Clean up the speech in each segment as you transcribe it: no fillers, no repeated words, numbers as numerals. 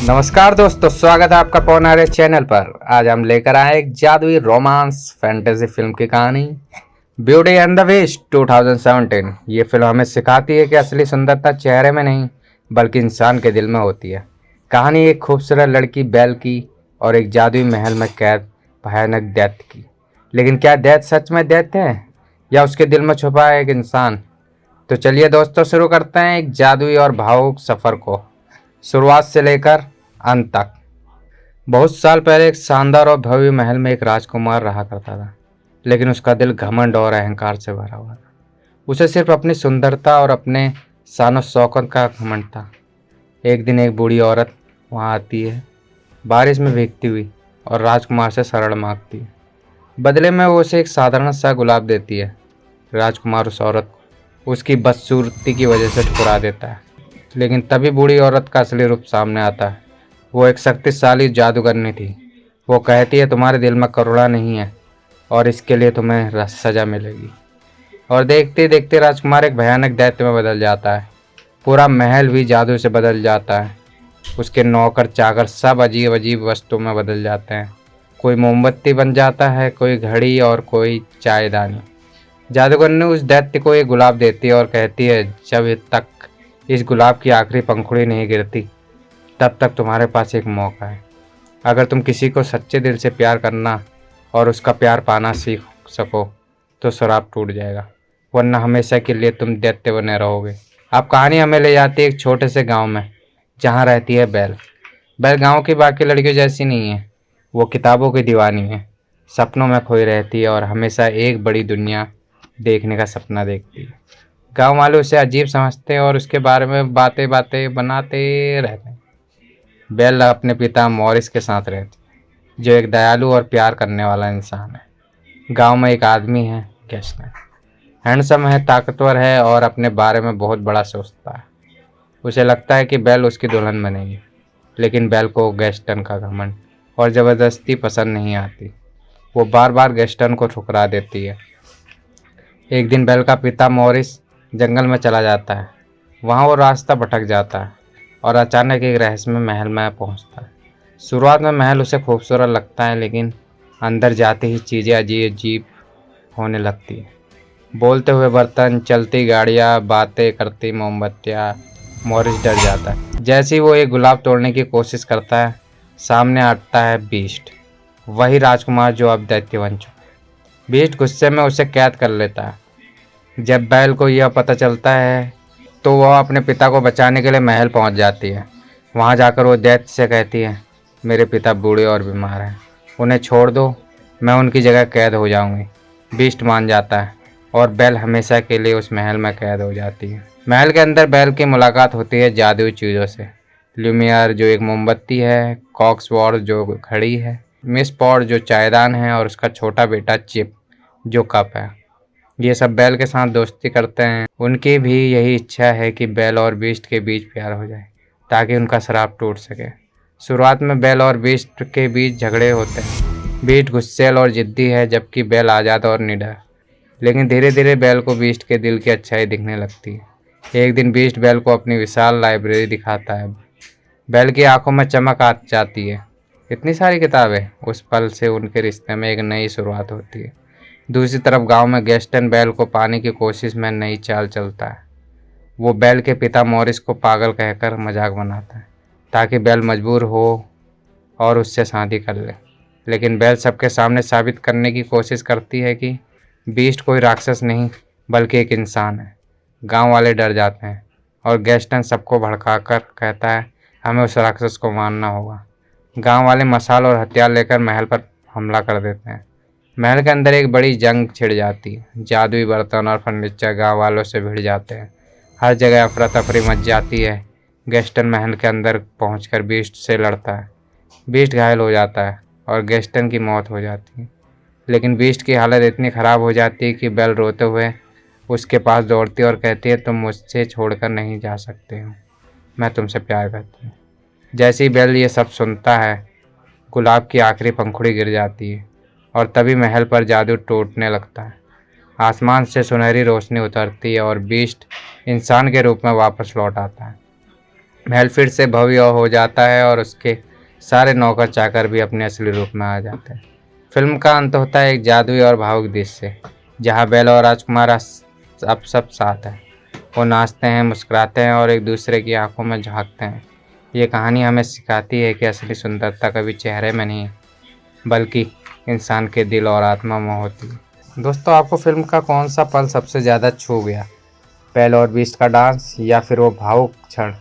नमस्कार दोस्तों, स्वागत है आपका पौनारे चैनल पर। आज हम लेकर आए एक जादुई रोमांस फैंटेसी फिल्म की कहानी ब्यूटी एंड द बीस्ट 2017। ये फिल्म हमें सिखाती है कि असली सुंदरता चेहरे में नहीं बल्कि इंसान के दिल में होती है। कहानी एक खूबसूरत लड़की बेल की और एक जादुई महल में कैद भयानक दैत्य की। लेकिन क्या दैत्य सच में दैत्य है या उसके दिल में छुपा है एक इंसान? तो चलिए दोस्तों, शुरू करते हैं एक जादुई और भावुक सफ़र को, शुरुआत से लेकर अंत तक। बहुत साल पहले एक शानदार और भव्य महल में एक राजकुमार रहा करता था, लेकिन उसका दिल घमंड और अहंकार से भरा हुआ था। उसे सिर्फ अपनी सुंदरता और अपने शान शौकत का घमंड था। एक दिन एक बूढ़ी औरत वहां आती है, बारिश में भीगती हुई, और राजकुमार से शरण मांगती है। बदले में वो उसे एक साधारण सा गुलाब देती है। राजकुमार उस औरत को उसकी बदसूरती की वजह से ठुकरा देता है, लेकिन तभी बूढ़ी औरत का असली रूप सामने आता है। वो एक शक्तिशाली जादूगरनी थी। वो कहती है तुम्हारे दिल में करुणा नहीं है और इसके लिए तुम्हें सजा मिलेगी। और देखते देखते राजकुमार एक भयानक दैत्य में बदल जाता है। पूरा महल भी जादू से बदल जाता है। उसके नौकर चाकर सब अजीब अजीब वस्तुओं में बदल जाते हैं। कोई मोमबत्ती बन जाता है, कोई घड़ी और कोई चायदानी। जादूगरनी उस दैत्य को एक गुलाब देती है और कहती है जब तक इस गुलाब की आखिरी पंखुड़ी नहीं गिरती तब तक तुम्हारे पास एक मौका है। अगर तुम किसी को सच्चे दिल से प्यार करना और उसका प्यार पाना सीख सको तो शराब टूट जाएगा, वरना हमेशा के लिए तुम दैत्य बने रहोगे। अब कहानी हमें ले जाती है एक छोटे से गांव में, जहां रहती है बेल। बेल गांव की बाकी लड़कियों जैसी नहीं है। वो किताबों की दीवानी है, सपनों में खोई रहती है और हमेशा एक बड़ी दुनिया देखने का सपना देखती है। गांव वाले उसे अजीब समझते हैं और उसके बारे में बातें बातें बनाते रहते हैं। बेल अपने पिता मॉरिस के साथ रहती है, जो एक दयालु और प्यार करने वाला इंसान है। गांव में एक आदमी है, गैस्टन। हैंडसम है, ताकतवर है और अपने बारे में बहुत बड़ा सोचता है। उसे लगता है कि बेल उसकी दुल्हन बनेगी, लेकिन बेल को गैस्टन का घमंड और ज़बरदस्ती पसंद नहीं आती। वो बार बार गैस्टन को ठुकरा देती है। एक दिन बेल का पिता मॉरिस जंगल में चला जाता है। वहाँ वो रास्ता भटक जाता है और अचानक एक रहस्यमय महल में पहुँचता है। शुरुआत में महल उसे खूबसूरत लगता है, लेकिन अंदर जाते ही चीज़ें अजीब अजीब होने लगती है। बोलते हुए बर्तन, चलती गाड़ियाँ, बातें करती मोमबत्तियाँ। मॉरिस डर जाता है। जैसे ही वो एक गुलाब तोड़ने की कोशिश करता है, सामने आता है बीस्ट, वही राजकुमार जो अब दैत्य बन चुका है। बीस्ट गुस्से में उसे कैद कर लेता है। जब बेल को यह पता चलता है तो वह अपने पिता को बचाने के लिए महल पहुंच जाती है। वहां जाकर वो दैत्य से कहती है मेरे पिता बूढ़े और बीमार हैं, उन्हें छोड़ दो, मैं उनकी जगह कैद हो जाऊंगी। बीस्ट मान जाता है और बेल हमेशा के लिए उस महल में कैद हो जाती है। महल के अंदर बेल की मुलाकात होती है जादुई चीज़ों से। ल्यूमियर जो एक मोमबत्ती है, कॉक्सवॉर्ड जो घड़ी है, मिस पॉट जो चायदान है और उसका छोटा बेटा चिप जो कप है। ये सब बेल के साथ दोस्ती करते हैं। उनकी भी यही इच्छा है कि बेल और बीस्ट के बीच प्यार हो जाए ताकि उनका श्राप टूट सके। शुरुआत में बेल और बीस्ट के बीच झगड़े होते हैं। बीस्ट गुस्सैल और जिद्दी है, जबकि बेल आज़ाद और निडर। लेकिन धीरे धीरे बेल को बीस्ट के दिल की अच्छाई दिखने लगती है। एक दिन बीस्ट बेल को अपनी विशाल लाइब्रेरी दिखाता है। बेल की आंखों में चमक आ जाती है। इतनी सारी किताबें! उस पल से उनके रिश्ते में एक नई शुरुआत होती है। दूसरी तरफ गांव में गैस्टन बेल को पाने की कोशिश में नई चाल चलता है। वो बेल के पिता मॉरिस को पागल कहकर मजाक बनाता है ताकि बेल मजबूर हो और उससे शादी कर ले। लेकिन बेल सबके सामने साबित करने की कोशिश करती है कि बीस्ट कोई राक्षस नहीं बल्कि एक इंसान है। गांव वाले डर जाते हैं और गैस्टन सबको भड़काकर कहता है हमें उस राक्षस को मारना होगा। गांव वाले मसाल और हथियार लेकर महल पर हमला कर देते हैं। महल के अंदर एक बड़ी जंग छिड़ जाती है। जादुई बर्तन और फर्नीचर गांव वालों से भिड़ जाते हैं। हर जगह अफरा तफरी मच जाती है। गैस्टन महल के अंदर पहुंचकर बीस्ट से लड़ता है। बीस्ट घायल हो जाता है और गैस्टन की मौत हो जाती है। लेकिन बीस्ट की हालत इतनी ख़राब हो जाती है कि बेल रोते हुए उसके पास दौड़ती है और कहती है तुम मुझसे छोड़कर नहीं जा सकते हो, मैं तुमसे प्यार करती हूँ। जैसे ही बेल ये सब सुनता है, गुलाब की आखिरी पंखुड़ी गिर जाती है और तभी महल पर जादू टूटने लगता है। आसमान से सुनहरी रोशनी उतरती है और बीस्ट इंसान के रूप में वापस लौट आता है। महल फिर से भव्य हो जाता है और उसके सारे नौकर चाकर भी अपने असली रूप में आ जाते हैं। फिल्म का अंत होता है एक जादुई और भावुक दृश्य से, जहाँ बेला और राजकुमार अब सब साथ हैं। वो नाचते हैं, मुस्कुराते हैं और एक दूसरे की आंखों में झांकते हैं। ये कहानी हमें सिखाती है कि असली सुंदरता कभी चेहरे में नहीं, बल्कि इंसान के दिल और आत्मा में होती है। दोस्तों, आपको फिल्म का कौन सा पल सबसे ज़्यादा छू गया? बेल और बीस्ट का डांस, या फिर वो भावुक क्षण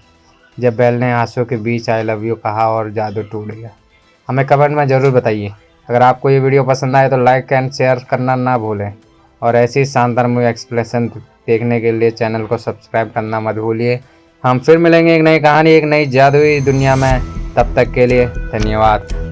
जब बेल ने आंसू के बीच आई लव यू कहा और जादू टूट गया? हमें कमेंट में ज़रूर बताइए। अगर आपको ये वीडियो पसंद आए तो लाइक एंड शेयर करना ना भूलें, और ऐसी शानदार मूवी एक्सप्लेनेशन देखने के लिए चैनल को सब्सक्राइब करना मत भूलिए। हम फिर मिलेंगे एक नई कहानी, एक नई जादुई दुनिया में। तब तक के लिए धन्यवाद।